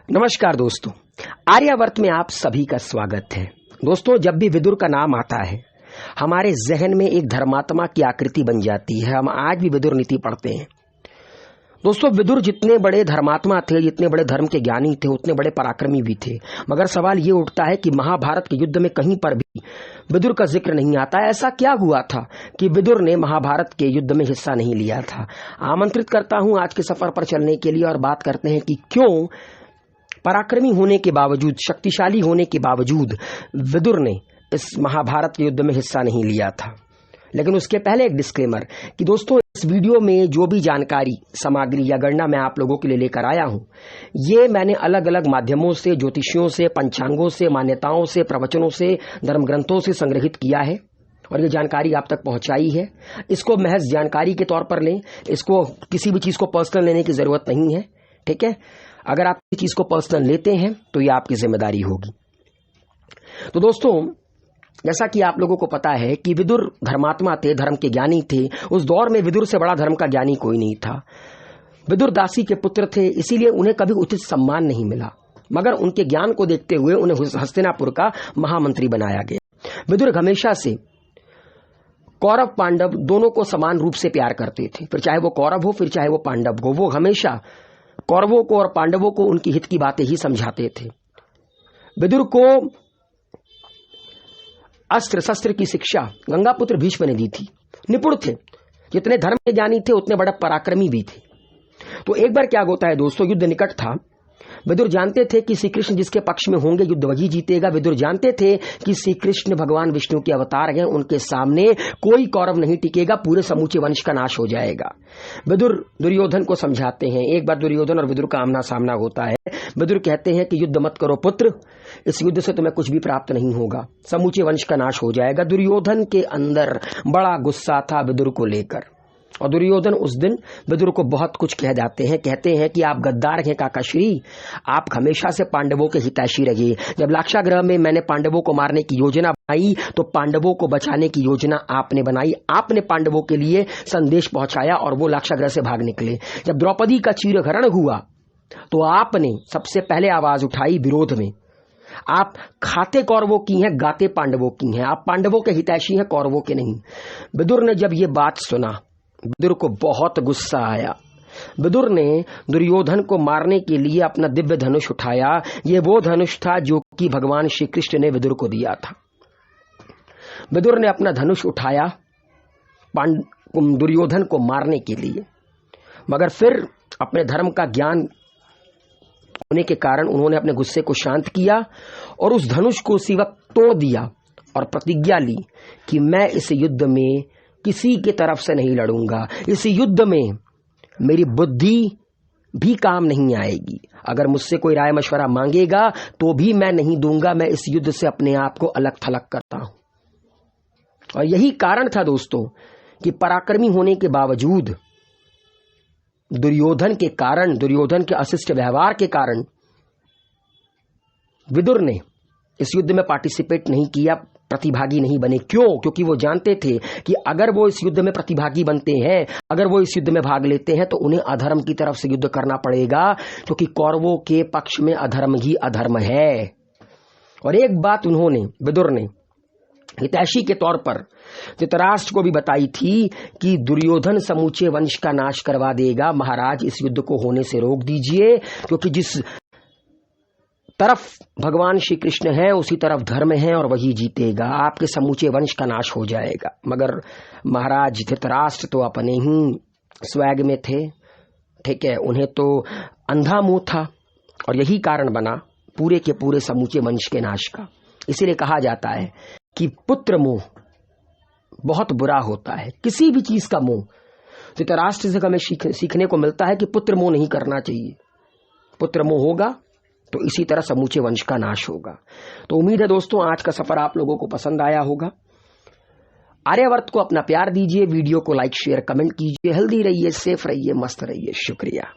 नमस्कार दोस्तों, आर्यावर्त में आप सभी का स्वागत है। दोस्तों, जब भी विदुर का नाम आता है हमारे जहन में एक धर्मात्मा की आकृति बन जाती है। हम आज भी विदुर नीति पढ़ते हैं। दोस्तों, विदुर जितने बड़े धर्मात्मा थे, जितने बड़े धर्म के ज्ञानी थे, उतने बड़े पराक्रमी भी थे। मगर सवाल ये उठता है कि महाभारत के युद्ध में कहीं पर भी विदुर का जिक्र नहीं आता। ऐसा क्या हुआ था कि विदुर ने महाभारत के युद्ध में हिस्सा नहीं लिया था? आमंत्रित करता हूं आज के सफर पर चलने के लिए और बात करते हैं कि क्यों पराक्रमी होने के बावजूद, शक्तिशाली होने के बावजूद विदुर ने इस महाभारत के युद्ध में हिस्सा नहीं लिया था। लेकिन उसके पहले एक डिस्क्लेमर कि दोस्तों, इस वीडियो में जो भी जानकारी, सामग्री या गणना मैं आप लोगों के लिए लेकर आया हूं, ये मैंने अलग अलग माध्यमों से, ज्योतिषियों से, पंचांगों से, मान्यताओं से, प्रवचनों से, धर्म ग्रंथों से संग्रहित किया है और ये जानकारी आप तक पहुंचाई है। इसको महज जानकारी के तौर पर लें, इसको किसी भी चीज को पर्सनल लेने की जरूरत नहीं है। ठीक है? अगर आप किसी चीज को पर्सनल लेते हैं तो ये आपकी जिम्मेदारी होगी। तो दोस्तों, जैसा कि आप लोगों को पता है कि विदुर धर्मात्मा थे, धर्म के ज्ञानी थे। उस दौर में विदुर से बड़ा धर्म का ज्ञानी कोई नहीं था। विदुर दासी के पुत्र थे, इसीलिए उन्हें कभी उचित सम्मान नहीं मिला। मगर उनके ज्ञान को देखते हुए उन्हें हस्तिनापुर का महामंत्री बनाया गया। विदुर हमेशा से कौरव पांडव दोनों को समान रूप से प्यार करते थे। फिर चाहे वो कौरव हो, फिर चाहे वो पांडव हो, वो हमेशा कौरवों को और पांडवों को उनकी हित की बातें ही समझाते थे। विदुर को अस्त्र शस्त्र की शिक्षा गंगापुत्र भीष्म ने दी थी। निपुण थे, जितने धर्म के ज्ञानी थे उतने बड़े पराक्रमी भी थे। तो एक बार क्या होता है दोस्तों, युद्ध निकट था। विदुर जानते थे कि श्री कृष्ण जिसके पक्ष में होंगे युद्ध वही जीतेगा। विदुर जानते थे कि श्री कृष्ण भगवान विष्णु के अवतार हैं, उनके सामने कोई कौरव नहीं टिकेगा, पूरे समूचे वंश का नाश हो जाएगा। विदुर दुर्योधन को समझाते हैं। एक बार दुर्योधन और विदुर का आमना सामना होता है। विदुर कहते हैं कि युद्ध मत करो पुत्र, इस युद्ध से तुम्हें कुछ भी प्राप्त नहीं होगा, समूचे वंश का नाश हो जाएगा। दुर्योधन के अंदर बड़ा गुस्सा था विदुर को लेकर, और दुर्योधन उस दिन विदुर को बहुत कुछ कह जाते हैं। कहते हैं कि आप गद्दार हैं काकाश्री, आप हमेशा से पांडवों के हितैषी रहे। जब लाक्षागृह में मैंने पांडवों को मारने की योजना बनाई तो पांडवों को बचाने की योजना आपने बनाई। आपने पांडवों के लिए संदेश पहुंचाया और वो लाक्षागृह से भाग निकले। जब द्रौपदी का चीरहरण हुआ तो आपने सबसे पहले आवाज उठाई विरोध में। आप खाते कौरवों की हैं, गाते पांडवों की हैं। आप पांडवों के हितैषी हैं, कौरवों के नहीं। विदुर ने जब ये बात सुना, विदुर को बहुत गुस्सा आया। विदुर ने दुर्योधन को मारने के लिए अपना दिव्य धनुष उठाया। ये वो धनुष था जो कि भगवान श्री कृष्ण ने विदुर को दिया था। विदुर ने अपना धनुष उठाया दुर्योधन को मारने के लिए, मगर फिर अपने धर्म का ज्ञान होने के कारण उन्होंने अपने गुस्से को शांत किया और उस धनुष को उसी वक्त तोड़ दिया और प्रतिज्ञा ली कि मैं इस युद्ध में किसी के तरफ से नहीं लड़ूंगा। इस युद्ध में मेरी बुद्धि भी काम नहीं आएगी। अगर मुझसे कोई राय मशवरा मांगेगा तो भी मैं नहीं दूंगा। मैं इस युद्ध से अपने आप को अलग थलग करता हूं। और यही कारण था दोस्तों कि पराक्रमी होने के बावजूद दुर्योधन के कारण, दुर्योधन के अशिष्ट व्यवहार के कारण विदुर ने इस युद्ध में पार्टिसिपेट नहीं किया, प्रतिभागी नहीं बने। क्यों? क्योंकि वो जानते थे कि अगर वो इस युद्ध में प्रतिभागी बनते हैं, अगर वो इस युद्ध में भाग लेते हैं तो उन्हें अधर्म की तरफ से युद्ध करना पड़ेगा, क्योंकि कौरवों के पक्ष में अधर्म ही अधर्म है। और एक बात उन्होंने, विदुर ने हितैषी के तौर पर धृतराष्ट्र को भी बताई थी कि दुर्योधन समूचे वंश का नाश करवा देगा। महाराज, इस युद्ध को होने से रोक दीजिए, क्योंकि जिस तरफ भगवान श्री कृष्ण है उसी तरफ धर्म है और वही जीतेगा। आपके समूचे वंश का नाश हो जाएगा। मगर महाराज धृतराष्ट्र तो अपने ही स्वैग में थे। ठीक है, उन्हें तो अंधा मुंह था और यही कारण बना पूरे के पूरे समूचे वंश के नाश का। इसीलिए कहा जाता है कि पुत्र मोह बहुत बुरा होता है। किसी भी चीज का मोह, धृतराष्ट्र से हमें सीखने को मिलता है कि पुत्र मोह नहीं करना चाहिए। पुत्र मोह होगा तो इसी तरह समूचे वंश का नाश होगा। तो उम्मीद है दोस्तों आज का सफर आप लोगों को पसंद आया होगा। आर्यावर्त को अपना प्यार दीजिए, वीडियो को लाइक शेयर कमेंट कीजिए। हेल्दी रहिए, सेफ रहिए, मस्त रहिए। शुक्रिया।